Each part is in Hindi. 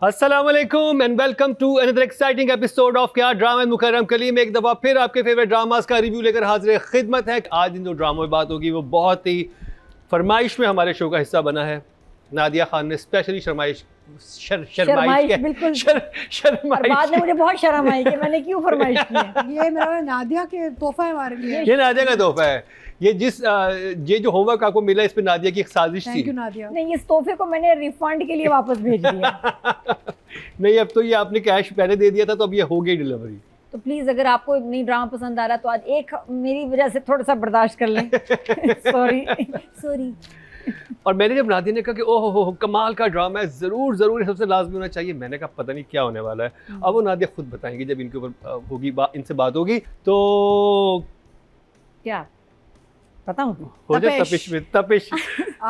अस्सलामुअलैकुम and welcome to another exciting episode of क्या ड्रामा मुकर्रम कलीम। एक दफ़ा फिर आपके फेवरेट ड्रामास का रिव्यू लेकर हाजिर खिदमत है। आज इन जो ड्रामों में बात होगी वो बहुत ही फरमाइश में हमारे शो का हिस्सा बना है। नादिया खान ने स्पेशली शरमाइश बाद में मुझे बहुत शर्म आई कि मैंने क्यों फरमाइश की है। ये मेरा नादिया के तोहफा है हमारे लिए। ये नादिया का तोहफा है। ये जो होमवर्क आपको मिला इस पे नादिया की एक साजिश थी। Thank you Nadia. नहीं, इस तोहफे को मैंने रिफंड के लिए वापस भेज दिया। नहीं, अब तो ये आपने कैश पहले दे दिया था तो अब ये हो गई डिलीवरी। तो प्लीज अगर आपको नई ड्रामा पसंद आ रहा तो आज एक मेरी वजह से थोड़ा सा बर्दाश्त कर लें। सॉरी। और मैंने जब नादिया ने कहा कि ओह हो कमाल का ड्रामा है, ज़रूर सबसे लाजमी होना चाहिए, मैंने कहा पता नहीं क्या होने वाला है। अब वो नादिया खुद बताएंगी जब इनके ऊपर होगी इनसे बात होगी तो क्या बताऊं। हो जाए तपिश।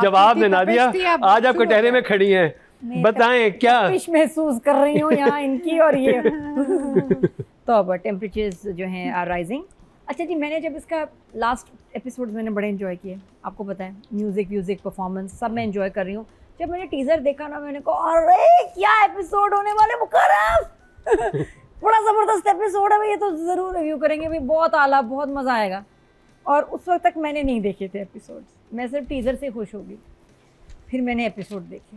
जवाब दे नादिया, आज आप कटहरे में खड़ी हैं, बताएं क्या तपिश महसूस कर रही हूँ यहाँ इनकी। और ये तो अब टेम्परेचर्स जो हैं आर राइजिंग। अच्छा जी, मैंने जब इसका लास्ट एपिसोड मैंने बड़े एंजॉय किए, आपको पता है, म्यूजिक परफॉर्मेंस सब मैं एंजॉय कर रही हूँ। जब मैंने टीजर देखा ना, मैंने कहा अरे क्या एपिसोड होने वाले मुकर्रम। बड़ा ज़बरदस्त एपिसोड है भाई, ये तो ज़रूर रिव्यू करेंगे भाई, बहुत आला, बहुत मज़ा आएगा। और उस वक्त तक मैंने नहीं देखे थे एपिसोड्स, मैं सिर्फ टीज़र से खुश हो गई। फिर मैंने एपिसोड देखे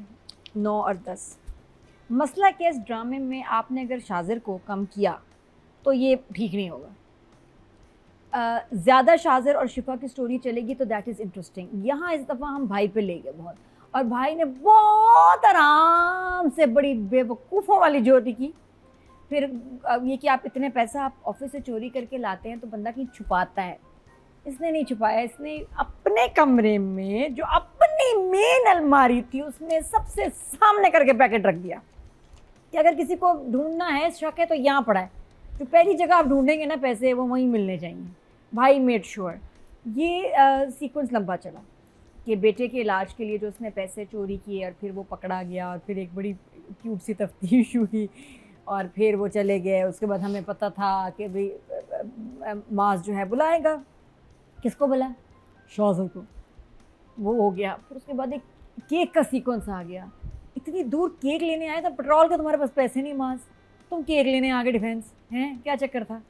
9 और 10। मसला क्या, इस ड्रामे में आपने अगर शाजिर को कम किया तो ये ठीक नहीं होगा। ज़्यादा शाजिर और शिफा की स्टोरी चलेगी तो दैट इज़ इंटरेस्टिंग। यहाँ इस दफ़ा हम भाई पे ले गए बहुत, और भाई ने बहुत आराम से बड़ी बेवकूफ़ों वाली ज्योति की। फिर ये कि आप इतने पैसा आप ऑफिस से चोरी करके लाते हैं तो बंदा कहीं छुपाता है। इसने नहीं छुपाया, इसने अपने कमरे में जो अपनी मेन अलमारी थी उसमें सबसे सामने करके पैकेट रख दिया कि अगर किसी को ढूंढना है, शक है, तो यहाँ पड़ा है। जो पहली जगह आप ढूंढेंगे ना पैसे, वो वहीं मिलने चाहिए। भाई मेड श्योर। ये सीक्वेंस लंबा चला कि बेटे के इलाज के लिए जो उसने पैसे चोरी किए, और फिर वो पकड़ा गया, और फिर एक बड़ी क्यूट सी तफ्तीश हुई, और फिर वो चले गए। उसके बाद हमें पता था कि भाई मास जो है बुलाएगा, किसको बुला, शाज़र को, वो हो गया। फिर उसके बाद एक केक का सीक्वेंस आ गया। इतनी दूर केक लेने आए, तो पेट्रोल के तुम्हारे पास पैसे नहीं मास, तुम केक लेने आ गए, डिफेंस हैं, क्या चक्कर था।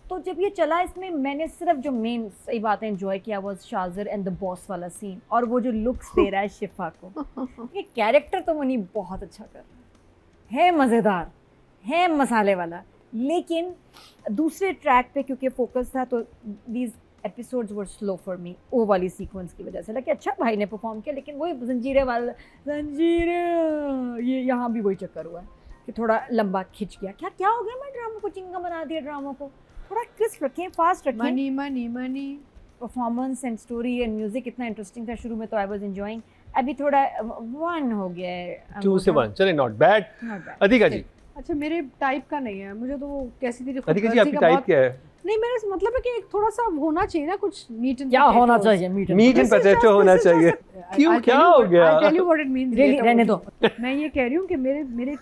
तो जब ये चला, इसमें मैंने सिर्फ जो मेन सही बातें एंजॉय किया वो शाज़र एंड द बॉस वाला सीन, और वो जो लुक्स दे रहा है शिफा को। ये कैरेक्टर तो मुनीब बहुत अच्छा कर रहा है, मज़ेदार है, मसाले वाला। लेकिन दूसरे ट्रैक पे क्योंकि फोकस था तो these episodes were slow for me, वो वाली सीक्वेंस की वजह से। लगे अच्छा भाई ने परफॉर्म किया, लेकिन वही जंजीरें ये यहाँ भी वही चक्कर हुआ है कि थोड़ा लंबा खिंच गया। क्या हो गया, मैं ड्रामा को चिंगा बना दिया। ड्रामा को थोड़ा क्रिस्प रखें, फास्ट रखें। Money performance and story and music इतना इंटरेस्टिंग था शुरू में, तो आई वाज एंजॉयिंग। अभी थोड़ा 1 हो गया है, 2 से 1 चले, नॉट बैड। अधिका जी, अच्छा मेरे टाइप का नहीं है, मुझे तो वो कैसी थी अधिका जी, आपकी टाइप क्या है? नहीं, मेरे मतलब है कि एक थोड़ा सा होना चाहिए ना, कुछ मीट एंड क्या होना चाहिए, मीट एंड पोटैटो होना चाहिए। क्यों, क्या हो गया? I tell you what it means. रहने दो। मैं ये कह रही हूँ कि मेरे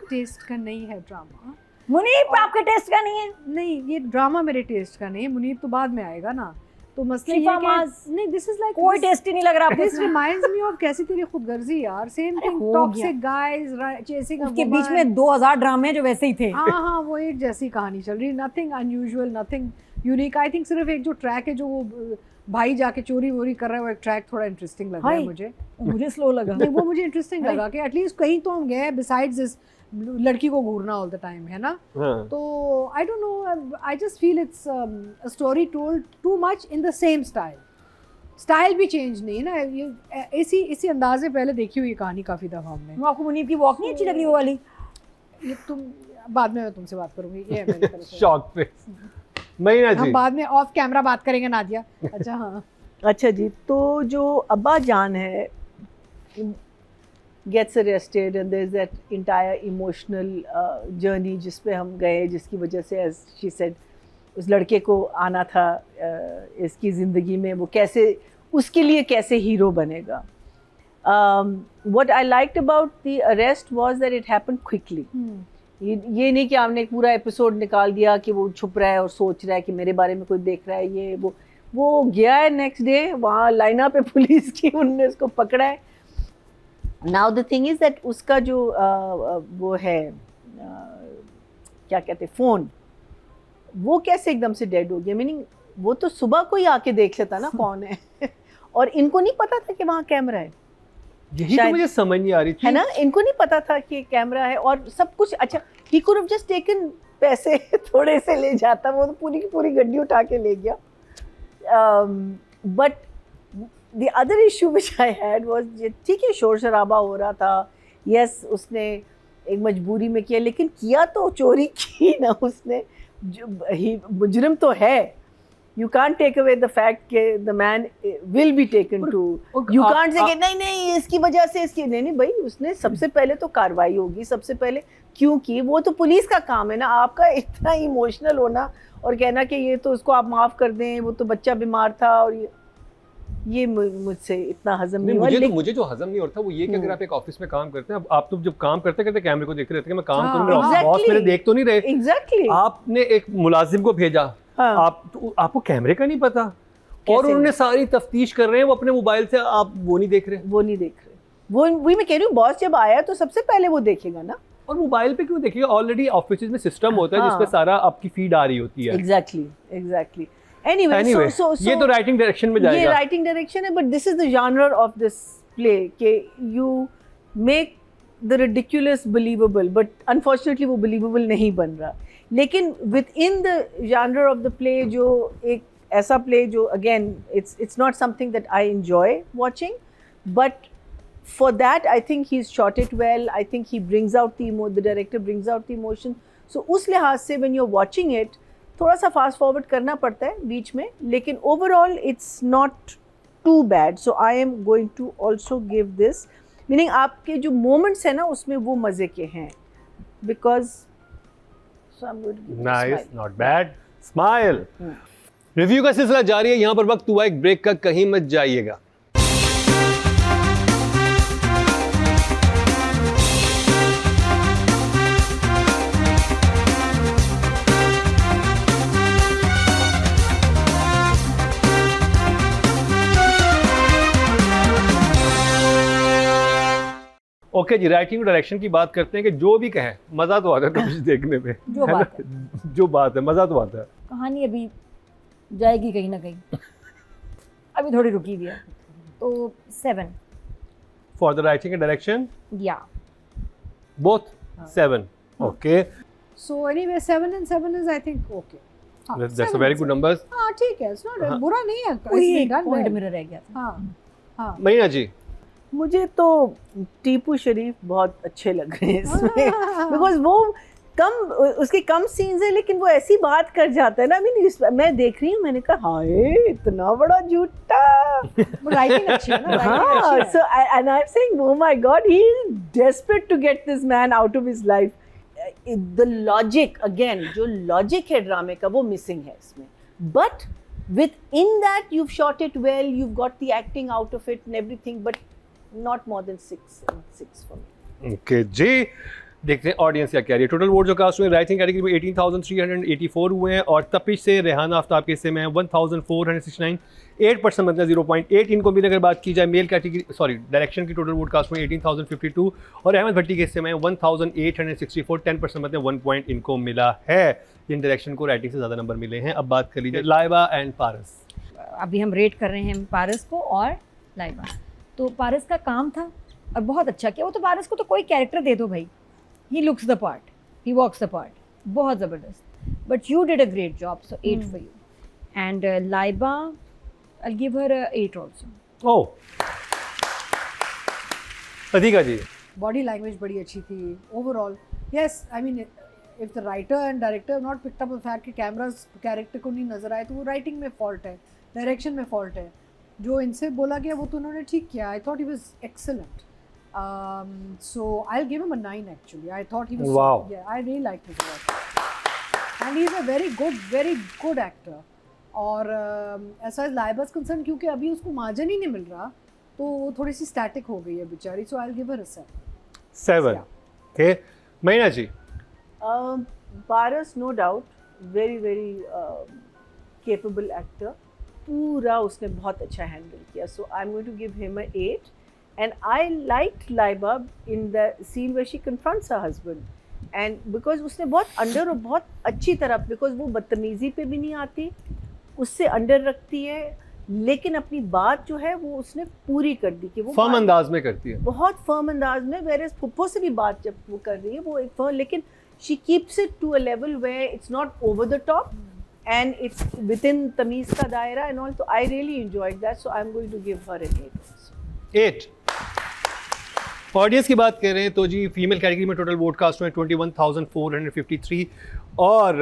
टेस्ट का नहीं है ड्रामा। मुनीब आपके टेस्ट का नहीं है? नहीं, ये ड्रामा मेरे टेस्ट का नहीं है। मुनीब तो बाद में आएगा ना, तो मसला ये कि नहीं, दिस इज लाइक कोई टेस्ट ही नहीं लग रहा आपको। दिस रिमाइंड्स मी ऑफ कैसी तेरी खुदगर्जी यार, same thing, toxic guys chasing a woman. उसके बीच में 2000 ड्रामे जो वैसे ही थे। हाँ, वो एक जैसी कहानी चल रही, nothing unusual, nothing unique. I think सिर्फ एक जो ट्रैक है, जो वो भाई जाके चोरी वोरी कर रहा है, वो एक ट्रैक थोड़ा इंटरेस्टिंग लग रहा है मुझे स्लो लगा। नहीं, वो मुझे इंटरेस्टिंग लगा कि एटलीस्ट कहीं तो हम गए बिसाइड्स दिस लड़की को घूरना ऑल द टाइम, है ना। तो I don't know, I just feel it's a story told too much in the same style भी चेंज नहीं है ना। ये इसी अंदाजे पहले देखी हुई कहानी काफ़ी दफ़ा हमने। आपको मुनीब की वॉक नहीं अच्छी लग रही वो वाली? ये तुम बाद में मैं तुमसे बात करूँगी, ये है मेरी तरफ से। शॉक पे महीना जी, हम बाद में ऑफ कैमरा बात करेंगे नादिया। अच्छा हाँ। अच्छा जी, तो जो अब्बा जान है gets arrested and there's that entire emotional journey जिस पे हम गए, जिसकी वजह से as she said उस लड़के को आना था इसकी ज़िंदगी में, वो कैसे उसके लिए कैसे हीरो बनेगा। What I liked about the arrest was that it happened quickly. ये नहीं कि हमने एक पूरा एपिसोड निकाल दिया कि वो छुप रहा है और सोच रहा है कि मेरे बारे में कोई देख रहा है, ये वो गया है नेक्स्ट डे, वहाँ लाइना पे पुलिस की, उनने उसको पकड़ा है now the thing is that उसका जो वो है क्या कहते हैं फोन, वो कैसे एकदम से डेड हो गया, मीनिंग वो तो सुबह को ही आके देख लेता ना कौन है और इनको नहीं पता था कि वहाँ कैमरा है, यही तो मुझे समझ नहीं आ रही थी, है ना, इनको नहीं पता था कि कैमरा है और सब कुछ। अच्छा, he could have just taken, पैसे थोड़े से ले जाता, वो तो पूरी की पूरी गड्डी उठा के ले गया। But the other issue which I had was, ठीक है शोर शराबा हो रहा था, यस उसने एक मजबूरी में किया, लेकिन किया तो चोरी की ना उसने, मुजरिम तो है। You can't take away the fact कि the man will be taken to, you can't say कि नहीं इसकी वजह से इसकी, नहीं भाई, उसने सबसे पहले तो कार्रवाई होगी, सबसे पहले क्योंकि वो तो पुलिस का काम है ना। आपका इतना इमोशनल होना और कहना कि ये तो उसको आप माफ़ कर दें, वो तो बच्चा बीमार था, और ये मुझसे इतना हजम नहीं हुआ। मुझे जो हजम नहीं होता वो ये कि अगर आप एक ऑफिस में काम करते हैं, आप तो जब काम करते करते कैमरे को देखते रहते हैं कि मैं काम करूँ, मेरा बॉस मेरे देख तो नहीं रहे। एग्जैक्टली, आपने एक मुलाजिम को भेजा, आपको कैमरे का नहीं पता, और उन्होंने सारी तफ्तीश कर रहे हैं, वो अपने मोबाइल से, आप वो नहीं देख रहे, वो वही मैं कह रही हूँ, बॉस जब आया तो सबसे पहले वो देखेगा ना। और मोबाइल पे क्यों देखेगा, ऑलरेडी ऑफिस में सिस्टम होता है जिसपे सारा आपकी फीड आ रही होती है। एग्जैक्टली Anyway, so ये तो राइटिंग डायरेक्शन में जाएगा, ये राइटिंग डायरेक्शन है, but this is the genre of this play कि you make the ridiculous believable, but unfortunately वो बिलीवेबल नहीं बन रहा। लेकिन within the genre of the play, जो एक ऐसा प्ले जो again it's not something that I enjoy watching, but for that I think he's shot it well. I think he brings out the director brings out the emotion. So उस लिहाज से when you're watching it, थोड़ा सा फास्ट फॉरवर्ड करना पड़ता है बीच में, लेकिन overall it's not too bad. So I am going to also give this, meaning आपके जो मोमेंट्स है ना उसमें वो मजे के हैं, because nice, not bad, smile. Review का सिलसिला जारी है, यहाँ पर वक्त हुआ एक ब्रेक का, कहीं मत जाइएगा। ओके जी, राइटिंग और डायरेक्शन की बात करते हैं कि जो भी कहें मज़ा तो आता है कुछ देखने में, जो बात है मज़ा तो आता है। कहानी अभी जाएगी कहीं ना कहीं, अभी थोड़ी रुकी हुई है, तो 7 for the writing and direction, या both 7। Okay, so anyway 7 and 7 is I think okay. That's a very good numbers. हाँ ठीक है, इट्स नॉट बुरा नहीं है, पॉइंट मेरा रह गया था। हाँ महीना जी, मुझे तो टीपू शरीफ बहुत अच्छे लग रहे हैं इसमें, बिकॉज वो उसके कम सीन्स है, लेकिन वो ऐसी बात कर जाता है ना। मैं देख रही हूँ, मैंने कहा हाय इतना बड़ा झूठा, राइटिंग अच्छी है ना। हाँ, so and I'm saying oh my god, he is desperate to get this man out of his life. The logic again, जो logic है ड्रामे का, वो missing है इसमें, but within that you've shot it well, you've got the acting out of it and everything, but not more than 6 for me. Okay जी, देखते हैं ऑडियंस क्या कह रही है। टोटल वोट जो कास्ट हुए राइटिंग कैटेगरी में 18,384 हुए हैं, और तपिश से रेहाना आफ्ताब के हिस्से में 1,469, 8% मतलब 0.8 इनको भी। अगर बात की जाए मेल कैटेगरी, सॉरी डायरेक्शन की टोटल वोट कास्ट में 18,052, और अहमद भट्टी के हिस्से में 1,864, 10% मतलब 1 पॉइंट इनको मिला है। इन डायरेक्शन को राइटिंग से ज़्यादा नंबर मिले हैं। अब बात कर लीजिए लाइबा एंड पारस। अभी हम रेट कर रहे हैं पारस को और लाइबा। तो पारस का काम था और बहुत अच्छा किया। वो तो पारस को तो कोई कैरेक्टर दे दो भाई, he looks the part, he walks the part, बहुत ज़बरदस्त। But you did a great job, so 8 for you. And Laiba, I give her 8 also. Oh, Adhika ji, body language बड़ी अच्छी थी overall. Yes, I mean if the writer and director not picked up the fact कि कैमरास कैरेक्टर को नहीं नजर आए, तो वो राइटिंग में फॉल्ट है, डायरेक्शन में फॉल्ट है। जो इनसे बोला गया वो तो उन्होंने ठीक किया। I thought he was excellent, so I'll give him a 9 actually. I thought he was, wow, yeah, I really liked his work, and he's a very good actor. और as far as Laiba is concerned, क्योंकि अभी उसको मार्जिन ही नहीं मिल रहा, तो वो थोड़ी सी स्टैटिक हो गई है बेचारी, so I'll give her a 7. Okay, महीना जी। Paras no doubt very capable actor, पूरा उसने बहुत अच्छा हैंडल किया, so I'm going to give him a 8. And I liked Laiba in the scene where she confronts her husband. And because उसने बहुत अंडर और बहुत अच्छी तरह, because वो बदतमीजी पे भी नहीं आती, उससे अंडर रखती है, लेकिन अपनी बात जो है वो उसने पूरी कर दी कि वो फर्म अंदाज में करती है, बहुत फर्म अंदाज में। वेयर फुप्पो से भी बात जब वो कर रही है वो एक फर्म, लेकिन she keeps it to a level where it's not over the top and it's within तमीज़ का दायरा and all. So I really enjoyed that, so I'm going to give her an 8. 8 audience की बात कर रहे हैं तो जी फीमेल कैटेगरी में टोटल वोट कास्ट हुए 21,453 और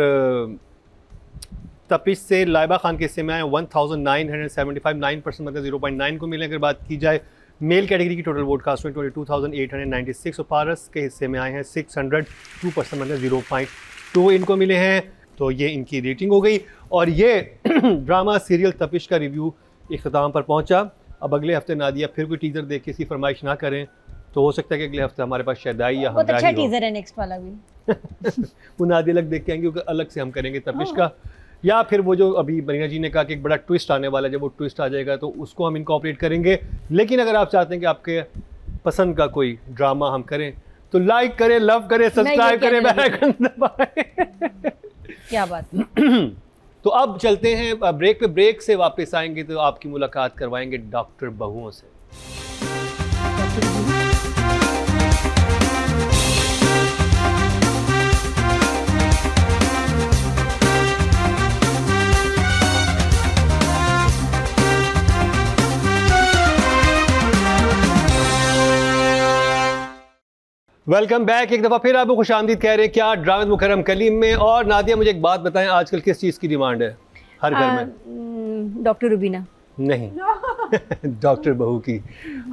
तपिश से लाइबा खान के हिस्से में आए 1,975, 9% मतलब 0.9 को मिले। अगर बात की जाए मेल कैटेगरी की टोटल वोट कास्ट हुए 22,896 और पारस के हिस्से में आए हैं 600, 2% मतलब 0.2 इनको मिले हैं। तो ये इनकी रेटिंग हो गई और ये ड्रामा सीरियल तपिश का रिव्यू इख्तिताम पर पहुंचा। अब अगले हफ्ते नादिया फिर कोई टीज़र देख के इसकी फरमाइश ना करें तो हो सकता है कि अगले हफ्ते हमारे पास शहदाई या बहुत अच्छा हमदाही हो। टीजर है नेक्स्ट वाला भी। वो नादिया अलग देख के आएंगे क्योंकि अलग से हम करेंगे तपिश का, या फिर वो जो अभी मरीना जी ने कहा कि एक बड़ा ट्विस्ट आने वाला है, जब वो ट्विस्ट आ जाएगा तो उसको हम इनकॉर्पोरेट करेंगे। लेकिन अगर आप चाहते हैं कि आपके पसंद का कोई ड्रामा हम करें तो लाइक करें, लव करें, सब्सक्राइब करें, बेल आइकन दबाएं। क्या बात। तो अब चलते हैं ब्रेक पे। ब्रेक से वापस आएंगे तो आपकी मुलाकात करवाएंगे डॉक्टर बहुओं से। Welcome back. एक दफ़ा फिर आपको खुशामदीद कह रहे हैं क्या ड्रामा मुकर्रम कलीम में। और नादिया मुझे एक बात बताएं, आजकल किस चीज़ की डिमांड है हर घर में? डॉक्टर रुबीना नहीं डॉक्टर बहू की।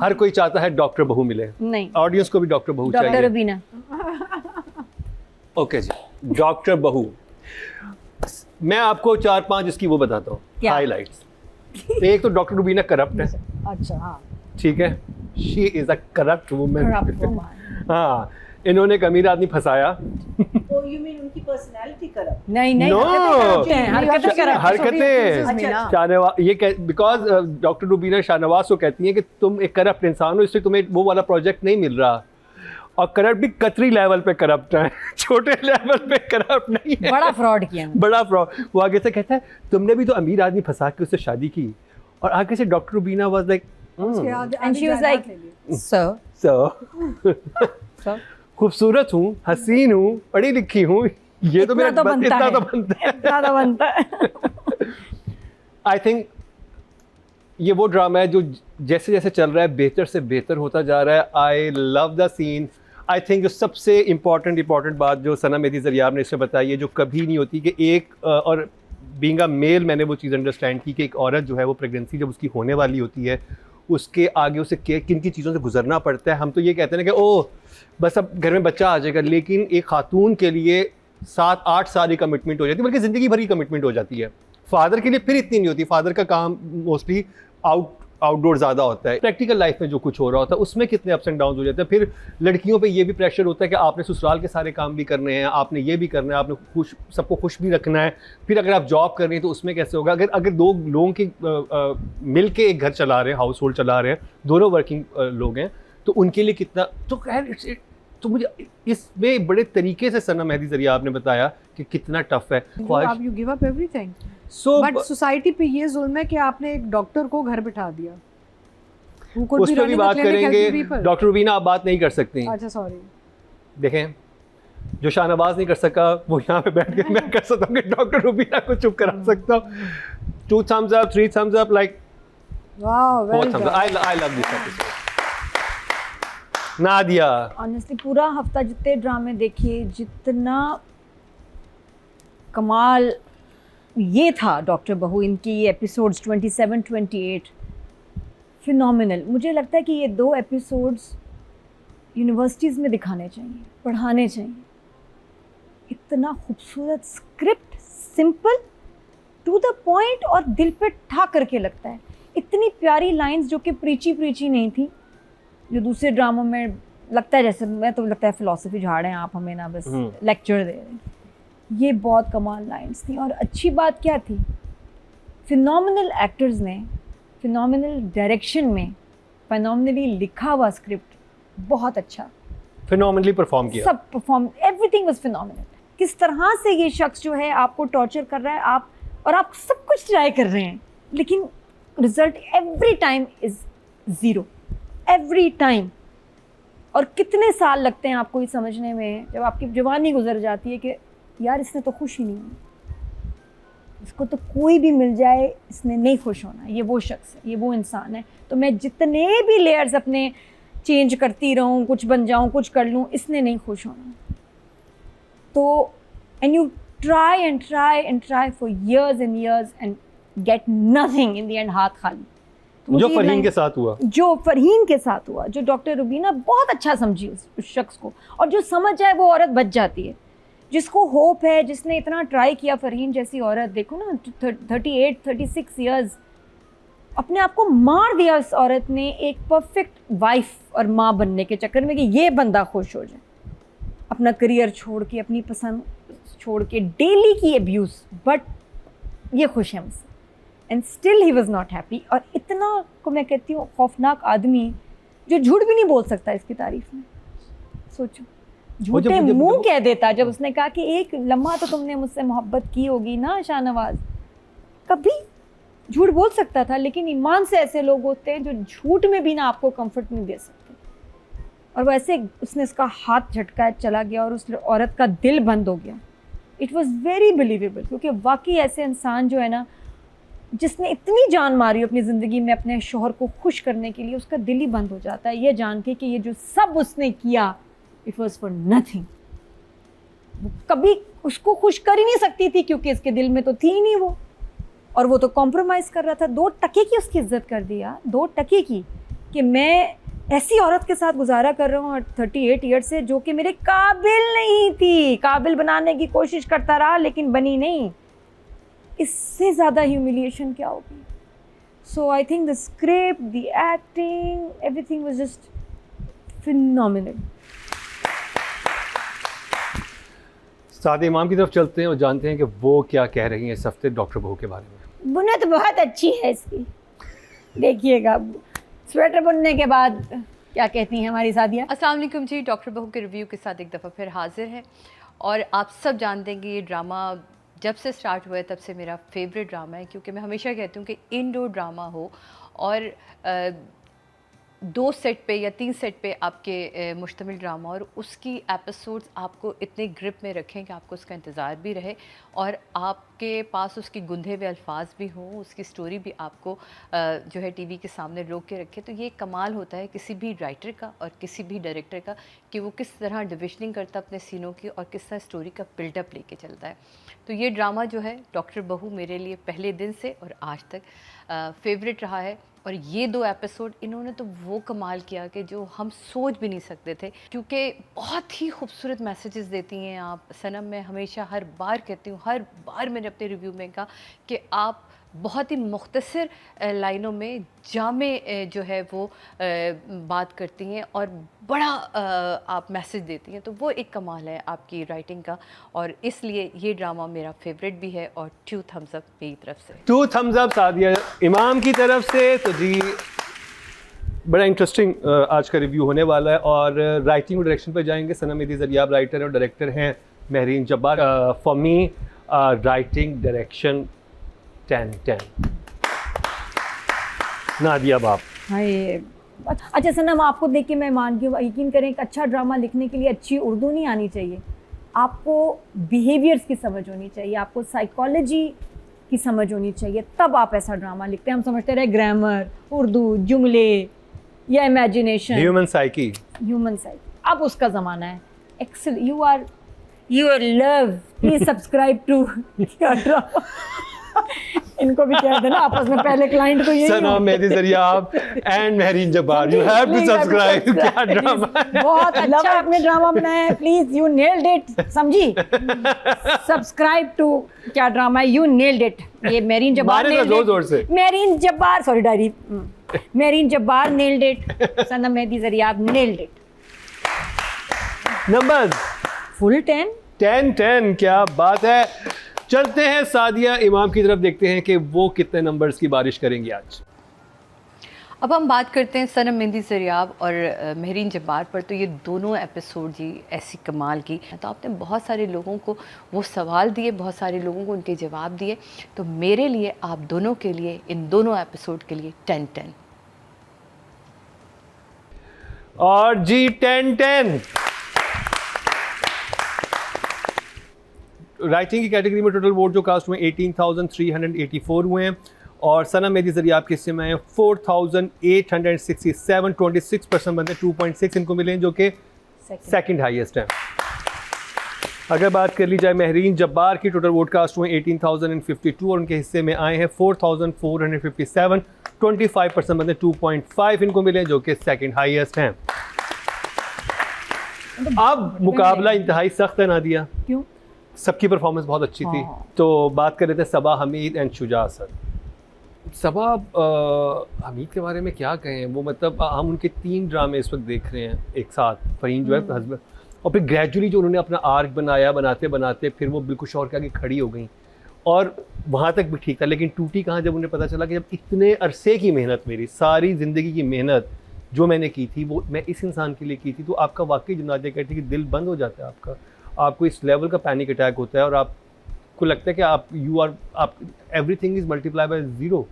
हर कोई चाहता है डॉक्टर बहू मिले, नहीं, ऑडियंस को भी डॉक्टर बहू डॉक्टर चाहिए। रुबीना। ओके जी, डॉक्टर बहू। मैं आपको 4-5 इसकी वो बताता हूँ हाईलाइट्स। एक तो डॉक्टर रुबीना करप्ट है, अच्छा हाँ, ठीक है, she is a corrupt woman. Corrupt woman। हाँ, इन्होंने एक अमीर आदमी फंसाया। Oh, you mean उनकी पर्सनालिटी करप्ट? नहीं नहीं, No। हरकतें करप्ट हैं। हरकतें शाहनवाज ये बिकॉज डॉक्टर रुबीना शाहनवाज को कहती हैं कि तुम एक करप्ट इंसान हो, इसलिए तुम्हें वो वाला प्रोजेक्ट नहीं मिल रहा। और करप्ट भी कतरी लेवल पे करप्ट है, छोटे लेवल पे करप्ट नहीं है, बड़ा फ्रॉड किया उन्होंने। बड़ा फ्रॉड। वो आगे से कहता है तुमने भी तो अमीर आदमी फंसा के उससे शादी की। और आगे से doctor Rubina was like And she was like, sir, खूबसूरत हूँ, हसीन हूँ, पढ़ी लिखी हूँ, ये तो मेरा इतना तो बनता इतना है। तो बनता है। इतना तो बनता है। आई थिंक ये वो ड्रामा है जो जैसे जैसे चल रहा है बेहतर से बेहतर होता जा रहा है। I love the scene. I think जो सबसे इम्पॉर्टेंट बात जो सना मेहदी ज़रियाब ने इससे बताई है, जो कभी नहीं होती, कि एक और बीइंग अ मेल मैंने वो चीज़ अंडरस्टैंड की कि एक औरत जो है वो प्रेगनेंसी जब उसकी होने वाली होती है उसके आगे उसे किन की चीज़ों से गुजरना पड़ता है। हम तो ये कहते हैं ना कि ओह बस अब घर में बच्चा आ जाएगा, लेकिन एक खातून के लिए 7-8 साल की कमिटमेंट हो जाती है, बल्कि ज़िंदगी भर की कमिटमेंट हो जाती है। फादर के लिए फिर इतनी नहीं होती, फादर का काम मोस्टली आउटडोर ज़्यादा होता है। प्रैक्टिकल लाइफ में जो कुछ हो रहा होता है उसमें कितने अप्स एंड डाउन हो जाते हैं। फिर लड़कियों पे ये भी प्रेशर होता है कि आपने ससुराल के सारे काम भी करने हैं, आपने ये भी करना है, आपने सबको खुश भी रखना है। फिर अगर आप जॉब कर रहे हैं तो उसमें कैसे होगा? अगर दो लोगों के मिल के एक घर चला रहे हैं, हाउस होल्ड चला रहे हैं, दोनों वर्किंग लोग हैं, तो उनके लिए कितना तो खैर तो मुझे इसमें बड़े तरीके से सना मेहदी ज़रिया आपने बताया कि कितना टफ है। आप you give up everything. So but society पे ये जुल्म है कि आपने एक डॉक्टर को घर बिठा दिया। उस पर भी बात करेंगे। डॉक्टर रुबीना आप बात नहीं कर सकती। अच्छा सॉरी। देखें, जो शाहनवाज नहीं कर सका वो यहाँ पे बैठ के मैं कर सकता हूँ कि डॉक्टर रुबीना को चुप करा सकता हूँ। 2 thumbs up, 3 thumbs up, like wow, well done. I love this episode. Nadia, honestly पूरा हफ्ता जितने ड्रामे देखे, जितना कमाल ये था डॉक्टर बहू, इनकी एपिसोड्स 27-28 फिनोमिनल। मुझे लगता है कि ये 2 एपिसोड्स यूनिवर्सिटीज़ में दिखाने चाहिए, पढ़ाने चाहिए। इतना खूबसूरत script, simple to the point और दिल पे ठा करके लगता है। इतनी प्यारी लाइंस जो कि प्रीची नहीं थी, जो दूसरे ड्रामों में लगता है जैसे मैं तो लगता है फिलॉसफी झाड़ हैं आप, हमें ना बस लेक्चर दे रहे हैं। ये बहुत कमाल लाइंस थी। और अच्छी बात क्या थी, फिनोमिनल एक्टर्स ने फिनोमिनल डायरेक्शन में फिनोमिनली लिखा हुआ स्क्रिप्ट, बहुत अच्छा, फिनोमिनली परफॉर्म किया। सब परफॉर्म, एवरीथिंग वाज फिनोमिनल। किस तरह से ये शख्स जो है आपको टॉर्चर कर रहा है, आप सब कुछ ट्राई कर रहे हैं, लेकिन result every time is zero, every time. और कितने साल लगते हैं आपको ये समझने में, जब आपकी जवानी गुजर जाती है कि यार इसने तो खुश ही नहीं होना, इसको तो कोई भी मिल जाए इसने नहीं खुश होना, ये वो शख्स है, ये वो इंसान है, तो मैं जितने भी लेयर्स अपने चेंज करती रहूँ, कुछ बन जाऊँ, कुछ कर लूँ, इसने नहीं खुश होना। तो and you try and try and try for years and years and get nothing in the end, हाथ खाली। तो जो फरहीन के साथ हुआ, जो फरहीन के साथ हुआ, जो डॉक्टर रुबीना बहुत अच्छा समझी उस शख्स को, और जो समझ जाए वो औरत बच जाती है, जिसको होप है, जिसने इतना ट्राई किया। फरहीन जैसी औरत देखो ना, 38-36 ईयर्स अपने आप को मार दिया उस औरत ने एक परफेक्ट वाइफ और माँ बनने के चक्कर में कि ये बंदा खुश हो जाए, अपना करियर छोड़ के, अपनी पसंद छोड़ के, डेली की अब्यूज़, बट ये खुश है मुझसे, and still he was not happy. और इतना को मैं कहती हूँ खौफनाक आदमी जो झूठ भी नहीं बोल सकता इसकी तारीफ में। सोचो, झूठे मुंह कह देता जब उसने कहा कि एक लम्हा तो तुमने मुझसे मोहब्बत की होगी ना शाहनवाज, कभी झूठ बोल सकता था। लेकिन ईमान से ऐसे लोग होते हैं जो झूठ में भी ना आपको कंफर्ट नहीं दे सकते। और वैसे उसने इसका हाथ झटकाया, चला गया और उस औरत का दिल बंद हो गया। इट वॉज़ वेरी बिलीवेबल, क्योंकि वाकई ऐसे इंसान जो है ना, जिसने इतनी जान मारी अपनी ज़िंदगी में अपने शोहर को खुश करने के लिए, उसका दिल ही बंद हो जाता है ये जान के कि ये जो सब उसने किया, इट वॉज़ फॉर नथिंग। वो कभी उसको खुश कर ही नहीं सकती थी, क्योंकि इसके दिल में तो थी ही नहीं वो, और वो तो कॉम्प्रोमाइज़ कर रहा था। 2 टके की उसकी इज्जत कर दिया, 2 टके की, कि मैं ऐसी औरत के साथ गुजारा कर रहा हूँ 38 ईयर से, जो कि मेरे काबिल नहीं थी, काबिल बनाने की कोशिश करता रहा लेकिन बनी नहीं। इससे ज़्यादा ह्यूमिलिएशन क्या होगी? So I think the script, the acting, everything was just phenomenal. Sadia Imam की तरफ चलते हैं और जानते हैं कि वो क्या कह रही हैं इस हफ्ते डॉक्टर बहू के बारे में। बुने तो बहुत अच्छी है इसकी, देखिएगा स्वेटर बुनने के बाद क्या कहती हैं हमारी सादिया। अस्सलाम वालेकुम जी, डॉक्टर बहू के रिव्यू के साथ एक दफ़ा फिर हाजिर है। और आप सब जानते हैं कि ये ड्रामा जब से स्टार्ट हुआ है तब से मेरा फेवरेट ड्रामा है, क्योंकि मैं हमेशा कहती हूँ कि इंडोर ड्रामा हो और 2 सेट पे या 3 सेट पे आपके मुश्तमिल ड्रामा, और उसकी एपिसोड्स आपको इतने ग्रिप में रखें कि आपको उसका इंतज़ार भी रहे और आपके पास उसकी गुंधे हुए अल्फाज भी हों, उसकी स्टोरी भी आपको जो है टीवी के सामने रोक के रखे। तो ये कमाल होता है किसी भी राइटर का और किसी भी डायरेक्टर का कि वो किस तरह डिविजनिंग करता है अपने सीनों की और किस तरह स्टोरी का बिल्डअप लेके चलता है। तो ये ड्रामा जो है डॉक्टर बहू मेरे लिए पहले दिन से और आज तक फेवरेट रहा है। और ये 2 एपिसोड इन्होंने तो वो कमाल किया कि जो हम सोच भी नहीं सकते थे, क्योंकि बहुत ही खूबसूरत मैसेजेस देती हैं आप। सनम, मैं हमेशा हर बार कहती हूँ, हर बार मैंने अपने रिव्यू में कहा कि आप बहुत ही मुख्तसर लाइनों में जामे जो है वो बात करती हैं और बड़ा आप मैसेज देती हैं। तो वो एक कमाल है आपकी राइटिंग का, और इसलिए ये ड्रामा मेरा फेवरेट भी है। और 2 thumbs up मेरी तरफ से। 2 thumbs up सादिया इमाम की तरफ से। तो जी बड़ा इंटरेस्टिंग आज का रिव्यू होने वाला है, और राइटिंग और डायरेक्शन पे जाएंगे। सनम मेहदी ज़रियाब राइटर और डायरेक्टर हैं, Mehreen Jabbar. For me writing direction 10-10। Nadia बाप। हाय, अच्छा सनम, आपको देख के मैं मान गई, यकीन करें एक अच्छा ड्रामा लिखने के लिए अच्छी उर्दू नहीं आनी चाहिए, आपको बिहेवियर्स की समझ होनी चाहिए, आपको साइकोलॉजी की समझ होनी चाहिए, तब आप ऐसा ड्रामा लिखते हैं। हम समझते रहे ग्रामर, उर्दू, जुमले या इमेजिनेशन, ह्यूमन साइकी। अब उसका ज़माना है। Excel, you are love. Please subscribe to क्या ड्रामा। इनको भी कह देना आपस में, पहले क्लाइंट तो यही Sanam Mehdi Zariyab and Mahreen Jabbar, you have to subscribe Kya drama. बहुत अच्छा आपने ड्रामा बनाया है, प्लीज, यू नेल्ड इट, समझी। सब्सक्राइब टू क्या ड्रामा, यू नेल्ड इट। ये महरीन जब्बार जोर से, Mahreen Jabbar, sorry diary, Mahreen Jabbar nailed it, Sanam Mehdi Zariyab nailed it. Number full 10। क्या बात है। चलते हैं सादिया इमाम की तरफ, देखते हैं कि वो कितने नंबर्स की बारिश करेंगी आज। अब हम बात करते हैं सनम मेहंदी सरियाब और महरीन जब्बार पर। तो ये दोनों एपिसोड जी ऐसी कमाल की, तो आपने बहुत सारे लोगों को वो सवाल दिए, बहुत सारे लोगों को उनके जवाब दिए। तो मेरे लिए, आप दोनों के लिए, इन दोनों एपिसोड के लिए 10-10। और जी 10-10। राइटिंग की कैटेगरी में टोटल वोट जो कास्ट हुए 18,384 हुए हैं, और सनम मेहंदी जरिया आपके हिस्से में आए 4,867, 26% बनते 2.6 इनको मिले हैं, जो कि सेकंड हाईएस्ट है। अगर बात कर ली जाए महरीन जब्बार की, टोटल वोट कास्ट हुए 18,052 और उनके हिस्से में आए हैं 4,457, 25% बनते 2.5 इनको मिले हैं, जो कि सेकंड हाईएस्ट हैं। अब मुकाबला इंतहाई सख्त है नादिया, क्यों? सबकी परफॉर्मेंस बहुत अच्छी थी। तो बात कर रहे थे सबा हमीद एंड शुजा असद। सबा हमीद के बारे में क्या कहें, वो मतलब हम उनके 3 ड्रामे इस वक्त देख रहे हैं एक साथ, फ़हीम जो है हस्बैंड, और फिर ग्रेजुअली जो उन्होंने अपना आर्क बनाया, बनाते बनाते फिर वो बिल्कुल शौहर के आगे खड़ी हो गई, और वहाँ तक भी ठीक था, लेकिन टूटी कहाँ जब उन्हें पता चला कि जब इतने अरसे की मेहनत, मेरी सारी ज़िंदगी की मेहनत जो मैंने की थी वो मैं इस इंसान के लिए की थी, तो आपका वाकई जनाजे कहती कि दिल बंद हो जाता है आपको इस लेवल का पैनिक अटैक होता है, और आपको लगता है कि आप everything is multiply by zero,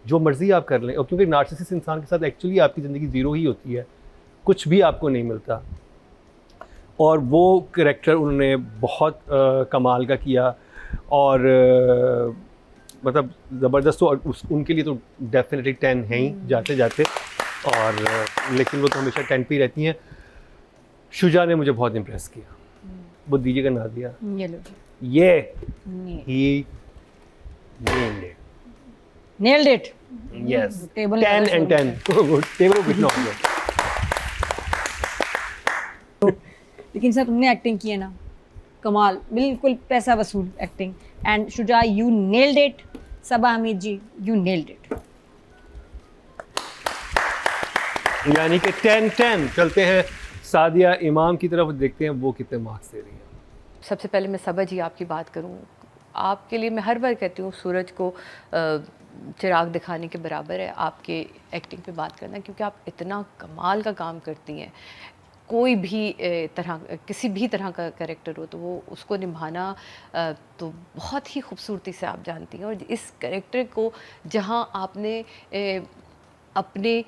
जो मर्ज़ी आप कर लें। और क्योंकि नार्सिसिस्ट इंसान के साथ एक्चुअली आपकी ज़िंदगी ज़ीरो ही होती है, कुछ भी आपको नहीं मिलता, और वो करैक्टर उन्होंने बहुत कमाल का किया, और मतलब ज़बरदस्त। तो उनके लिए तो डेफिनेटली 10 हैं ही जाते जाते, और लेकिन वो तो हमेशा 10 पे ही रहती हैं। शुजा ने मुझे बहुत इम्प्रेस किया, वो दीजिएगा ना दिया, ये ही nailed it. Yes, table 10 and 10 table को कितना हो गया। लेकिन सर तुमने एक्टिंग की है ना, कमाल, बिल्कुल पैसा वसूल acting. And Shuja, you nailed it. Saba Hameed ji, you nailed it. यानी कि 10-10। चलते हैं सादिया इमाम की तरफ, देखते हैं वो कितने मार्क्स दे रही हैं। सबसे पहले मैं सबा जी आपकी बात करूं, आपके लिए मैं हर बार कहती हूँ सूरज को चिराग दिखाने के बराबर है आपके एक्टिंग पे बात करना, क्योंकि आप इतना कमाल का काम करती हैं। कोई भी किसी भी तरह का कैरेक्टर हो तो वो उसको निभाना तो बहुत ही खूबसूरती से आप जानती हैं। और इस कैरेक्टर को जहाँ आपने अपने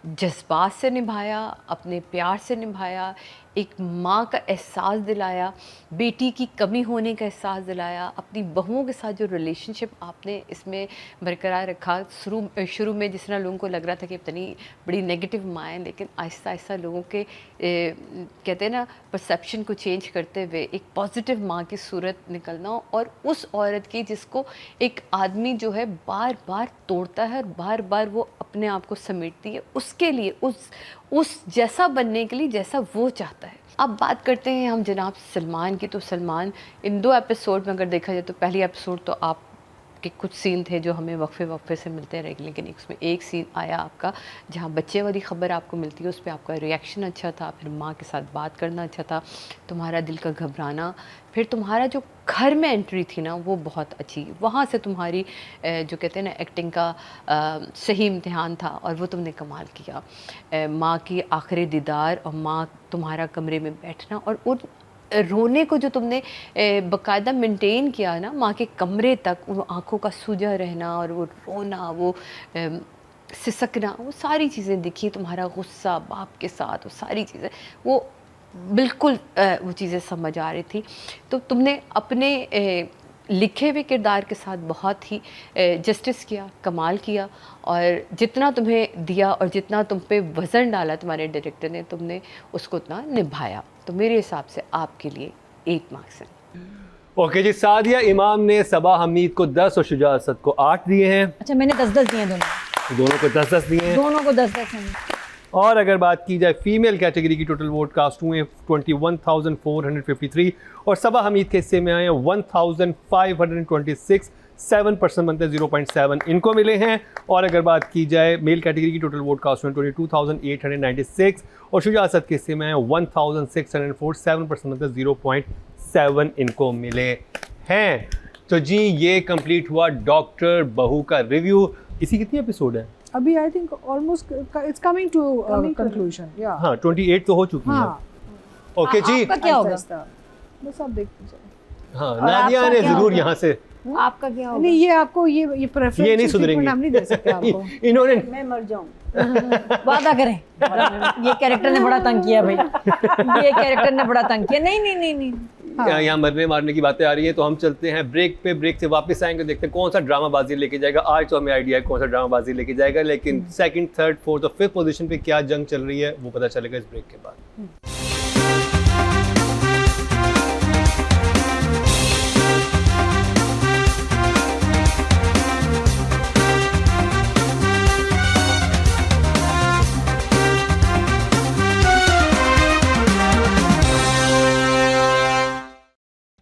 जज्बात से निभाया, अपने प्यार से निभाया, एक माँ का एहसास दिलाया, बेटी की कमी होने का एहसास दिलाया, अपनी बहुओं के साथ जो रिलेशनशिप आपने इसमें बरकरार रखा। शुरू में जिस तरह लोगों को लग रहा था कि इतनी बड़ी नेगेटिव माँ है, लेकिन आहिस्ता आहिस्ता लोगों के कहते हैं ना परसेप्शन को चेंज करते हुए एक पॉजिटिव माँ की सूरत निकलना, और उस औरत की जिसको एक आदमी जो है बार बार तोड़ता है और बार बार वो अपने आप को समेटती है, उसके लिए उस जैसा बनने के लिए जैसा वो चाहता है। अब बात करते हैं हम जनाब सलमान की। तो सलमान इन 2 एपिसोड में अगर देखा जाए तो पहली एपिसोड तो आपके कुछ सीन थे जो हमें वक्फे से मिलते रहे, लेकिन उसमें एक सीन आया आपका जहाँ बच्चे वाली ख़बर आपको मिलती है, उस पर आपका रिएक्शन अच्छा था, फिर माँ के साथ बात करना अच्छा था, तुम्हारा दिल का घबराना, फिर तुम्हारा जो घर में एंट्री थी ना वो बहुत अच्छी। वहाँ से तुम्हारी जो कहते हैं ना एक्टिंग का सही इम्तिहान था और वो तुमने कमाल किया। माँ की आखिरी दीदार और माँ तुम्हारा कमरे में बैठना और उन रोने को जो तुमने बाकायदा मेंटेन किया ना, माँ के कमरे तक वो आँखों का सूजा रहना और वो रोना, वो सिसकना, वो सारी चीज़ें दिखी। तुम्हारा गुस्सा बाप के साथ, वो सारी चीज़ें वो बिल्कुल वो चीज़ें समझ आ रही थी। तो तुमने अपने लिखे हुए किरदार के साथ बहुत ही जस्टिस किया, कमाल किया, और जितना तुम्हें दिया और जितना तुम पे वज़न डाला तुम्हारे डायरेक्टर ने, तुमने उसको उतना निभाया। तो मेरे हिसाब से आपके लिए 8 मार्क्स हैं। ओके जी, सादिया इमाम ने सबा हमीद को 10 और शुजा असद को 8 दिए हैं। अच्छा, मैंने 10-10 दिए दोनों को 10-10 दिए हैं। दोनों को 10-10 हैं। और अगर बात की जाए फीमेल कैटेगरी की, टोटल वोट कास्ट हुए 21,453 और सबा हमीद के हिस्से में आए 1,526, 7% बनते 0.7 इनको मिले हैं। और अगर बात की जाए मेल कैटेगरी की, टोटल वोट कास्ट हुए 22,896 और शुजा असद के हिस्से में आए 1,604, 7% बनते 0.7 इनको मिले हैं। तो जी ये कंप्लीट हुआ डॉक्टर बहू का रिव्यू। इसी कितनी एपिसोड है? अभी I think almost it's coming to conclusion या हाँ 28 तो हो चुकी है। हाँ ओके जी। आपका क्या होगा? बस आप देखते जाओ। हाँ और नादिया आपका ने क्या जरूर होगा? यहाँ से आपका क्या होगा? नहीं ये आपको ये प्रेफरेंस ये नहीं सुधरेंगी। हम नहीं दे सकते आपको। इन्होंने मैं मर जाऊँ। वादा करें। ये कैरेक्टर ने बड़ा तंग किया भाई, ये कैरेक्टर ने बड़ा तंग किया। नहीं नहीं नहीं नहीं यहाँ मरने मारने की बातें आ रही हैं, तो हम चलते हैं ब्रेक पे। ब्रेक से वापस आएंगे, देखते हैं कौन सा ड्रामाबाजी लेके जाएगा। आज तो हमें आइडिया है कौन सा ड्रामाबाजी लेके जाएगा, लेकिन सेकंड, थर्ड, फोर्थ और फिफ्थ पोजीशन पे क्या जंग चल रही है वो पता चलेगा इस ब्रेक के बाद।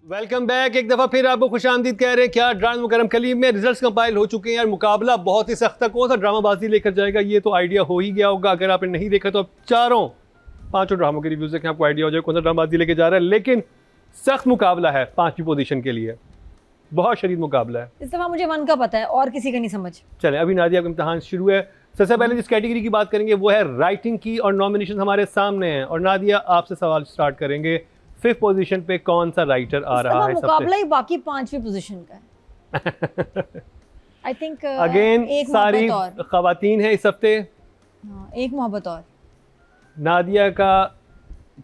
Welcome back. एक दफ़ा फिर आपको खुशामदीद कह रहे हैं क्या ड्रामा मुकरम कलीम में रिजल्ट्स कंपाइल हो चुके हैं यार। मुकाबला बहुत ही सख्त है, कौन सा ड्रामाबाजी लेकर जाएगा ये तो आइडिया हो ही गया होगा। अगर आपने नहीं देखा तो आप पांचों ड्रामों के रिव्यूज़ देखें, आपको आइडिया हो जाए कौन सा ड्रामाबाजी लेके जा रहा है। लेकिन सख्त मुकाबला है 5वीं पोजीशन के लिए, बहुत शदीद मुकाबला है। इस दफा मुझे वन का पता है और किसी का नहीं समझ। चलें अभी नादिया का इम्तहान शुरू है। सबसे पहले जिस कैटेगरी की बात करेंगे वो है राइटिंग की, और नॉमिनेशन हमारे सामने हैं। और नादिया आपसे सवाल स्टार्ट करेंगे, 5th पोजीशन पे कौन सा राइटर आ रहा है? मुकाबला ही बाकी 5वीं पोजीशन का है। आई थिंक अगेन सारी खवातीन है इस हफ्ते। एक मोहब्बत और। नादिया का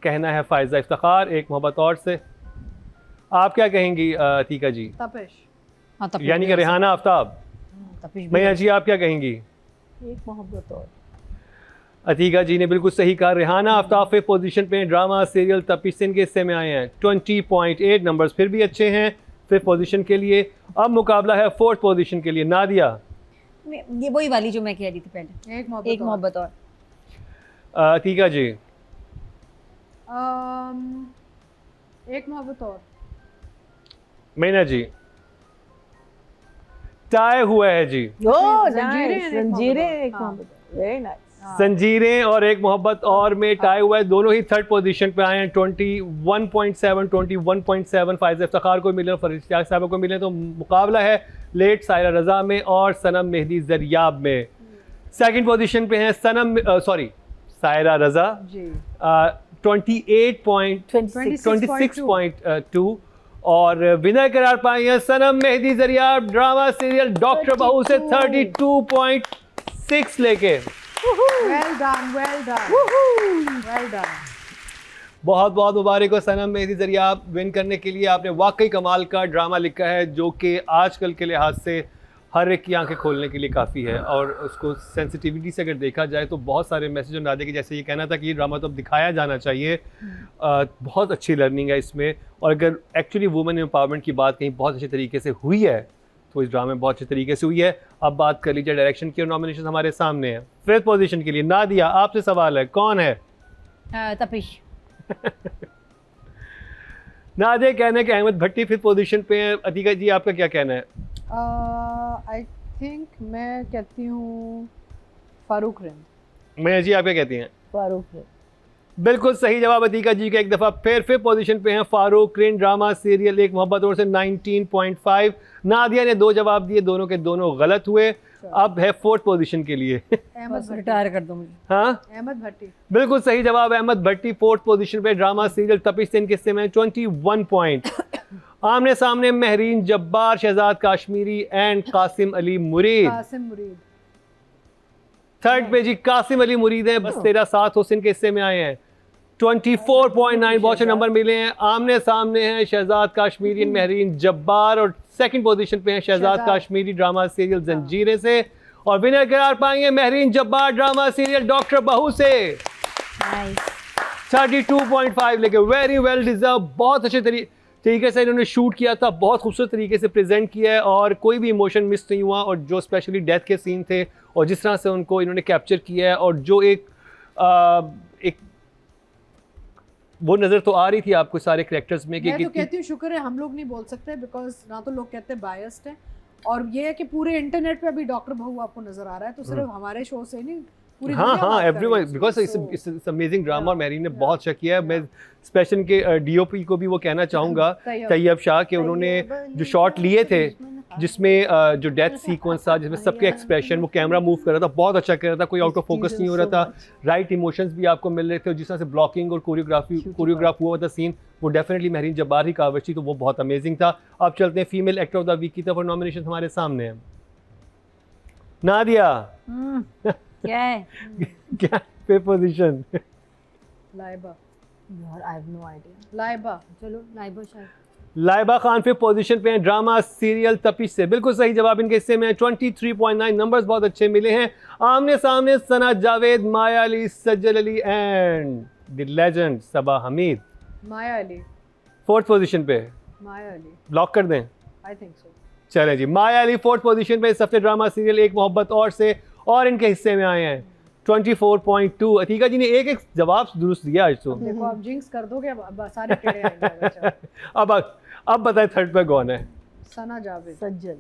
कहना है फायजा इफ्तिखार, एक मोहब्बत और से। आप क्या कहेंगी अतीका जी? तपिश। हाँ, तपिश यानी कि रेहाना आफ्ताब। तपिश भी मैया जी आप क्या कहेंगी? एक मोहब्बत और। अतीका जी ने बिल्कुल सही कहा, रेहाना आफ्ताब 5th पोजीशन पे। ड्रामा सीरियल तपिश सिंह के हिस्से में आए हैं 20.8 नंबर्स, फिर भी अच्छे हैं 5th पोजीशन के लिए। अब मुकाबला है 4th पोजीशन के लिए। नादिया? ये वही वाली जो मैं कह रही थी पहले, एक मोहब्बत और। अतीका जी? एक मोहब्बत और। मैना जी? टाई हुआ है जी। ओह जंजीरें जंजीरें एक एक मोहब्बत। Very nice. संजीरें और एक मोहब्बत और में टाई हुआ है, दोनों ही 3rd पोजीशन पे आए हैं 21.7 21.7 फायज़ इफ्तिखार को मिले, फरीद इश्तियाक साहब को मिले। तो मुकाबला है लेट सायरा रज़ा में और सनम मेहदी ज़रियाब में। 2nd पोजीशन पे हैं सायरा रज़ा 26.2 और विनर करार पाई हैं सनम Mehdi Zaryab drama serial doctor बहू से 32.6 लेके। Well done, well done, well done. बहुत बहुत मुबारक हो सनम मेहदी ज़रियाब, विन करने के लिए आपने वाकई कमाल का ड्रामा लिखा है, जो कि आजकल के लिहाज से हर एक की आंखें खोलने के लिए काफ़ी है। और उसको सेंसिटिविटी से अगर देखा जाए तो बहुत सारे मैसेज नादे के जैसे ये कहना था कि ये ड्रामा तो अब दिखाया जाना चाहिए। बहुत अच्छी लर्निंग है इसमें, और अगर एक्चुअली वुमेन एम्पावरमेंट की बात कहीं बहुत अच्छे तरीके से हुई है तो इस ड्रामे में बहुत अच्छे तरीके से हुई है। अब बात कर लीजिए डायरेक्शन की, और नॉमिनेशन हमारे सामने है 5th पोजीशन के लिए। नादिया आपसे सवाल है, कौन है? तपिश। नादिया कहना है कि अहमद भट्टी 5th पोजीशन पे है। अतीका जी आपका क्या कहना है? आई थिंक मैं कहती हूँ फारूक रिम। मैया जी आप क्या कहती हैं? फारूक है। बिल्कुल सही जवाब अतीका जी का। एक दफ़ा फिर 5th पोजीशन पे हैं फारूक रिन ड्रामा सीरियल एक मोहब्बत और से 19.5। नादिया ने 2 जवाब दिए, दोनों के दोनों गलत हुए। अब है 4th पोजीशन के लिए। अहमद रिटायर कर दो मुझे। हाँ अहमद भट्टी। बिल्कुल सही जवाब, अहमद भट्टी 4th पोजीशन पे ड्रामा सीरियल तपिश सिंह के हिस्से में 21 पॉइंट। आमने सामने महरीन जब्बार, शहजाद काश्मीरी एंड कासिम अली मुरीद। कासिम मुरीद 3rd पे जी कासिम अली मुरीद है, बस तेरा साथ हुसैन के हिस्से में आए हैं 24.9, बहुत से नंबर मिले हैं। आमने सामने हैं शहजाद काश्मीरी महरीन जब्बार, और 2nd पोजीशन पे हैं शहजाद काश्मीरी ड्रामा सीरियल जंजीरें से। और विनर करार पाएंगे Mehreen Jabbar drama serial doctor बहू से 32.5 लेके। वेरी वेल डिजर्व, बहुत अच्छे तरीके से इन्होंने शूट किया था, बहुत खूबसूरत तरीके से प्रेजेंट किया है, और कोई भी इमोशन मिस नहीं हुआ। और जो स्पेशली डेथ के सीन थे और जिस तरह से उनको इन्होंने कैप्चर किया है, और जो एक वो नज़र तो आ रही थी आपको सारे कैरेक्टर्स में कि मैं तो कहती हूँ शुक्र है हम लोग नहीं बोल सकते, बिकॉज ना तो लोग कहते हैं बायस्ड है, और ये है कि पूरे इंटरनेट पे अभी डॉक्टर बहू आपको नजर आ रहा है, तो सिर्फ हमारे शो से नहीं पूरी हाँ everyone, because it's amazing drama. और मैरी ने बहुत अच्छा किया है। मैं स्पेशल के डीओपी को भी वो कहना चाहूँगा, तैयब शाह, के उन्होंने जो शॉट लिए थे जिसमें जो डेथ सीक्वेंस था, जिसमें सबके एक्सप्रेशन, वो कैमरा मूव कर रहा था, बहुत अच्छा कर रहा था, कोई आउट ऑफ फोकस नहीं हो रहा था, राइट इमोशंस भी आपको मिल रहे थे, और जिस तरह से ब्लॉकिंग और कोरियोग्राफ हुआ था सीन, वो डेफिनेटली महरीन जब्बार ही काविश थी, तो वो बहुत अमेजिंग था। अब चलते हैं female actor of the week की तरफ, और नॉमिनेशन हमारे सामने है। नादिया क्या है क्या फिफ्थ पोजीशन? लाइबा। यार I have no idea. Laiba. चलो लाइबा शायद। लाइबा खान फिफ्थ पोजीशन पे हैं ड्रामा सीरियल तपिश से। बिल्कुल सही जवाब इनके हिस्से में 23.9 नंबर्स बहुत अच्छे मिले हैं। आमने सामने Sana Javed, Maya Ali, Sajal Ali and the legend Saba Hameed. Maya Ali. Fourth position पे माया अली। लॉक कर दें? I think so. चले जी, माया अली फोर्थ पोजीशन पे इस हफ्ते ड्रामा सीरियल एक मोहब्बत और से, और इनके हिस्से में आए हैं 24.2। अतीका जी ने एक जवाब दुरुस्त दिया आज तो। देखो आप जिंक्स कर दोगे, अब सारे टेढ़े आएंगे। अच्छा। अब बताएं थर्ड पे कौन है? सना जावेद। सज्जल।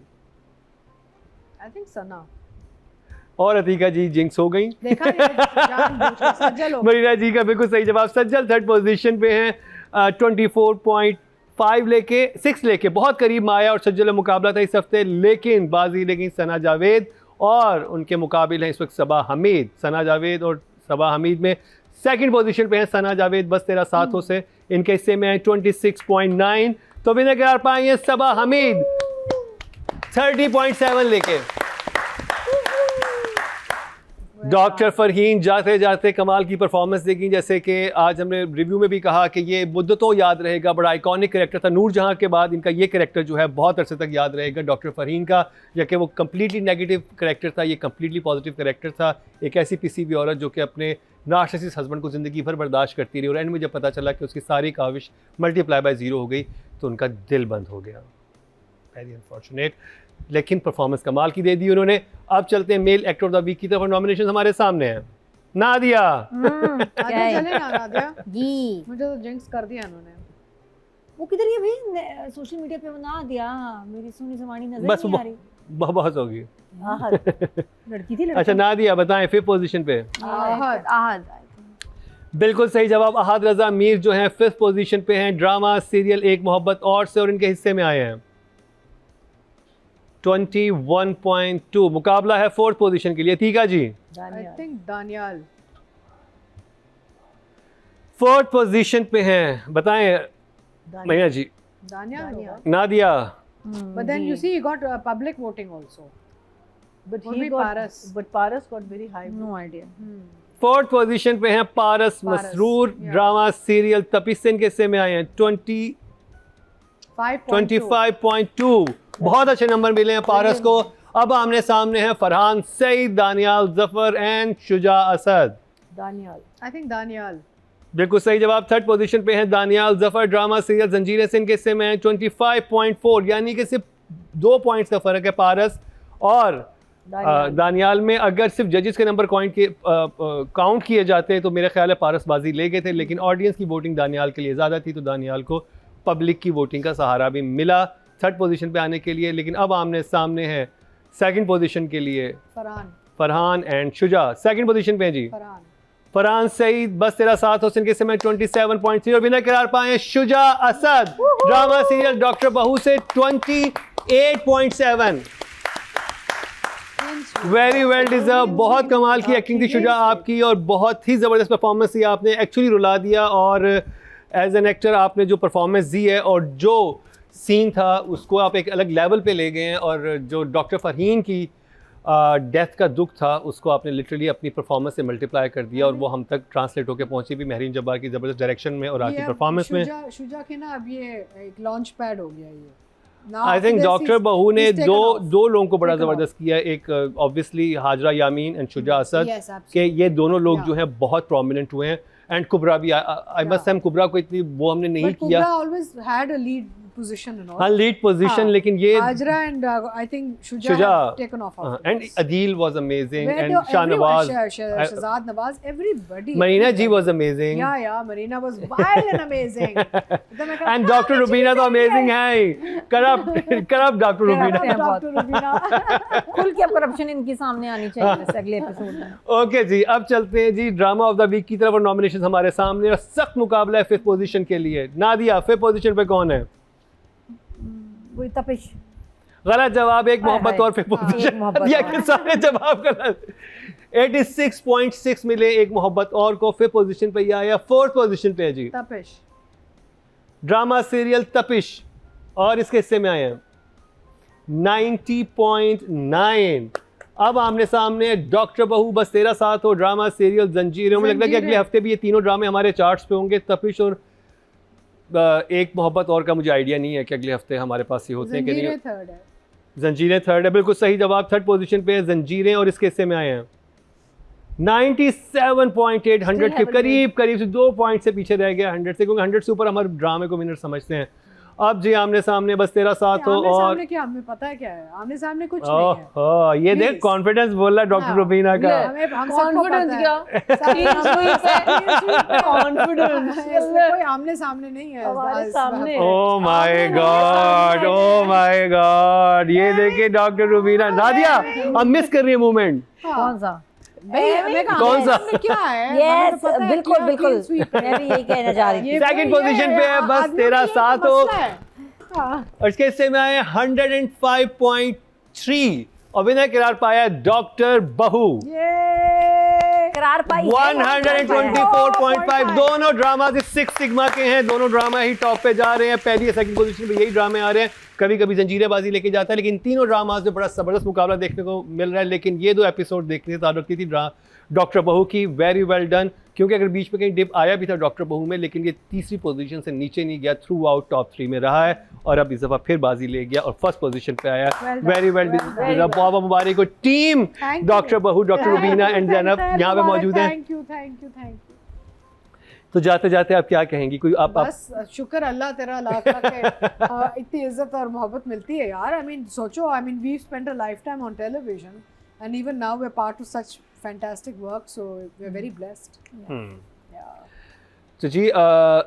आई थिंक सना। और अतीका जी जिंक्स हो गई। देखा नहीं, सज्जल हो गई। मरीना जी का बिल्कुल सही जवाब, सज्जल थर्ड पोजीशन पे हैं 24.5 लेके 6 लेके, बहुत करीब माया और सज्जल का मुकाबला था इस हफ्ते, लेकिन बाजी लेकिन सना जावेद, और उनके मुकाबिल हैं इस वक्त सबा हमीद। सना जावेद और सबा हमीद में सेकंड पोजीशन पे हैं सना जावेद बस 13 साथों से, इनके हिस्से में है 26.9। तो विनर करार पाए हैं सबा हमीद 30.7 लेके। डॉक्टर फरहीन जाते जाते कमाल की परफॉर्मेंस देगी, जैसे कि आज हमने रिव्यू में भी कहा कि ये मुद्दतों याद रहेगा, बड़ा आइकॉनिक कैरेक्टर था। नूरजहां के बाद इनका ये कैरेक्टर जो है बहुत अरसे तक याद रहेगा डॉक्टर फरहीन का, या कि वो कम्प्लीटली नेगेटिव कैरेक्टर था, ये कम्प्लीटली पॉजिटिव कैरेक्टर था। एक ऐसी पीसीबी औरत जो कि अपने नार्सिसिस्ट हस्बैंड को ज़िंदगी भर बर्दाश्त करती रही, और एंड में जब पता चला कि उसकी सारी काविश मल्टीप्लाई बाय 0 हो गई, तो उनका दिल बंद हो गया। वेरी अनफॉर्चुनेट, लेकिन परफॉर्मेंस कमाल की दे दी उन्होंने। अब चलते हैं male actor of the week की तरफ, और नॉमिनेशन हमारे सामने हैं। नादिया। नादिया चले ना, नादिया जी। मुझे तो जिंक्स कर दिया उन्होंने। वो किधर है भाई? सोशल मीडिया पे बना दिया। मेरी सोनी जमानी नजर बस नहीं आ रही। बहुत होगी। लड़की थी, लड़का। अच्छा नादिया बताएं फिफ्थ पोजीशन पे। आहद। आहद। बिल्कुल सही जवाब, अहाद रजा मीर जो हैं फिफ्थ पोजीशन पे हैं ड्रामा सीरियल एक मोहब्बत और से, और इनके हिस्से में आए हैं 21.2। मुकाबला है फोर्थ पोजीशन के लिए। Atiqa ji. I think Daniyal. Fourth position पे हैं, बताएं Maya ji. Daniyal. Nadia. But then you see he got public voting also. But Or he maybe got, Paras. but Paras got very high. No idea. Fourth position पे हैं Paras Masroor, yeah. Drama serial Tapish से इनके हिस्से में आए हैं 25.2। बहुत अच्छे नंबर मिले हैं पारस को। अब आमने सामने हैं Farhan Saeed, Daniyal Zafar and Shuja Asad. Daniel. I think Daniyal. बिल्कुल सही जवाब, थर्ड पोजीशन पे हैं दानियाल जफर, ड्रामा सीरियल जंजीरें से इनके हिस्से में हैं 25.4, यानी कि सिर्फ 2 पॉइंट्स का फ़र्क है पारस और दानियाल में। अगर सिर्फ जजेस के नंबर काउंट किए जाते तो मेरे ख्याल है पारस बाजी ले गए थे, लेकिन ऑडियंस की वोटिंग दानियाल के लिए ज़्यादा थी, तो दानियाल को पब्लिक की वोटिंग का सहारा भी मिला थर्ड पोजीशन पे आने के लिए। लेकिन अब आमने सामने है सेकंड पोजीशन के लिए Farhan and Shuja. Second position पे हैं जी फरहान सईद, बस तेरा साथ हो इनके समय 27.3, और विनर करार पाए Shuja Asad, drama serial doctor बहू से 28.7। वेरी वेल डिजर्व, बहुत कमाल की एक्टिंग थी शुजा आपकी, और बहुत ही ज़बरदस्त परफॉर्मेंस थी, आपने एक्चुअली रुला दिया, और एज एन एक्टर आपने जो परफॉर्मेंस दी है और जो सीन था उसको आप एक अलग लेवल पे ले गए हैं, और जो डॉक्टर फरहीन की डेथ का दुख था उसको आपने लिटरली अपनी परफॉर्मेंस से मल्टीप्लाई कर दिया, और वो हम तक ट्रांसलेट होकर पहुंची भी महरीन जब्बार की ज़बरदस्त डायरेक्शन में और आपकी परफॉर्मेंस में। शुजा के ना अब ये एक लॉन्च पैड हो गया ये। आई थिंक डॉक्टर बहू ने दो लोगों को बड़ा ज़बरदस्त किया, एक ऑब्वियसली हाजरा यामीन एंड शुजा असद, के ये दोनों लोग जो हैं बहुत प्रोमिनेंट हुए हैं, एंड कुबरा भी। आई मस्ट से कुबरा को इतनी वो हमने नहीं किया, always had a lead position and all. हाँ लीड पोजीशन, लेकिन ये Hazra and I think Shuja have taken off of and this. Adil was amazing, Where and do Shahnawaz, Shahzad Nawaz, everybody. Marina ji was amazing. Yeah, Marina was wild and amazing. And Dr. Rubina तो amazing है, corrupt doctor Rubina. Dr. Rubina. खुल के अब करप्शन इनके सामने आनी चाहिए वैसे अगले एपिसोड में। ओके जी, अब चलते हैं जी ड्रामा ऑफ द वीक की तरफ, और नॉमिनेशन हमारे सामने, और सख्त मुकाबला है फिफ्थ पोजीशन के लिए। नादिया फिफ्थ पोजीशन पे कौन है? वही तपिश। गलत जवाब, एक मोहब्बत हाय। और फिर पोजीशन मोहब्बत दिया और। कि सारे जवाब गलत। 86.6 मिले एक मोहब्बत और को, फिफ्थ पोजीशन पे ये आया, फोर्थ पोजीशन पे है जी तपिश। ड्रामा सीरियल तपिश, और इसके हिस्से में आए हैं 90.9। अब आमने सामने डॉक्टर बहू बस तेरा साथ हो, ड्रामा सीरियल जंजीरें। मुझे लगता है कि अगले हफ्ते भी ये तीनों ड्रामे हमारे चार्ट्स पे होंगे। तपिश और एक मोहब्बत और का मुझे आइडिया नहीं है कि अगले हफ्ते हमारे पास ये होते हैं कि नहीं। जंजीरें थर्ड है। जंजीरें थर्ड है, बिल्कुल सही जवाब। थर्ड पोजीशन पे है जंजीरें, और इसके हिस्से में आए हैं 97.8, 100 के करीब करीब से 2 पॉइंट से पीछे रह गया 100 से, क्योंकि 100 से ऊपर हमारे ड्रामे को विनर समझते हैं। अब जी आमने सामने बस तेरा साथ हो, आमने और सामने क्या, हमें पता है क्या है, आमने सामने कुछ नहीं है। ओह ये देख Please. कॉन्फिडेंस बोल रहा है डॉक्टर हाँ, रुबीना का। हमें हम सबको पता कॉन्फिडेंस है। क्या कॉन्फिडेंस कोई आमने सामने नहीं है हमारे इस सामने। बात ओह माय आमने गॉड, सामने ओह माय गॉड, ये देखिए डॉक्टर रुबीना। नादिया अब मिस कर रही है मूवमेंट। पे। कौन सा? भाई हमें कहा कौन सा? सामने क्या है, हमें यस तो पता है बिल्कुल क्या बिल्कुल, clean sweep है। मैं भी यही कहना चाह रही थी। ये Second वही position पे है, बस आदमियों तेरा का यही साथ तो हो। मसला है। हाँ। और इसके हिस्से में आए 105.3, और विनर करार पाया डॉक्टर बहू। करार पाई है, 124.5। दोनों ड्रामा सिक्स सिग्मा के हैं, दोनों ड्रामा ही टॉप पे जा रहे हैं। पहली या सेकंड पोजीशन पे यही ड्रामे आ रहे हैं। कभी कभी जंजीरेबाजी लेके जाता है, लेकिन तीनों ड्रामाज में बड़ा जबरदस्त मुकाबला देखने को मिल रहा है। लेकिन ये 2 एपिसोड देखने से ताल्लुक थी डॉक्टर बहू की। वेरी वेल डन, क्योंकि अगर बीच में कहीं डिप आया भी था डॉक्टर बहू में, लेकिन ये तीसरी पोजीशन से नीचे नहीं गया, थ्रू आउट टॉप 3 में रहा है, और अब इस दफ़ा फिर बाजी ले गया और फर्स्ट पोजीशन पे आया। वेरी वेल, बहुत मुबारक हो टीम Thank you. डॉक्टर बहू, डॉक्टर रुबीना एंड जैनब यहाँ पे मौजूद हैं। Thank you thank you thank you. तो जाते जाते आप क्या कहेंगी? कोई आप बस शुक्र अल्लाह तेरा लाख लाख है, इतनी इज्जत और मोहब्बत मिलती है यार। आई मीन सोचो, I mean we spent a lifetime on television and even now we are part of such fantastic work, so we are very blessed. तो जी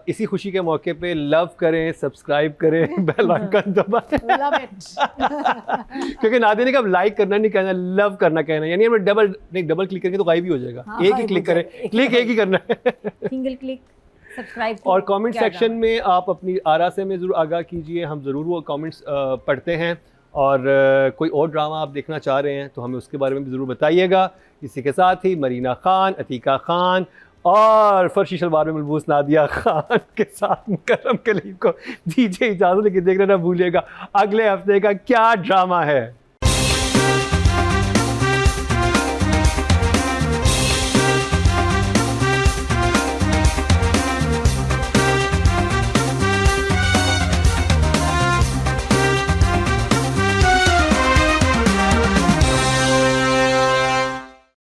इसी खुशी के मौके पे लव करें, सब्सक्राइब करें, बेल आइकन दबाएं। Love it. क्योंकि नादिया ने कहा लाइक करना नहीं कहना, लव करना कहना, यानी हमें डबल क्लिक करके तो गायब ही हो जाएगा। हाँ, एक ही गायब क्लिक हो करें, जाएगा। क्लिक एक ही करना है। सिंगल क्लिक सब्सक्राइब और कमेंट सेक्शन में आप अपनी आरा से में ज़रूर आगाह कीजिए, हम ज़रूर वो कमेंट्स पढ़ते हैं। और कोई और ड्रामा आप देखना चाह रहे हैं तो हमें उसके बारे में भी ज़रूर बताइएगा। इसी के साथ ही मरीना खान, अतीका खान और फर्शी शलवार में मलबूस नादिया खान के साथ मुकर्रम कलीम को दीजिए इजाज़त, लेकिन देखना ना भूलिएगा अगले हफ्ते का क्या ड्रामा है।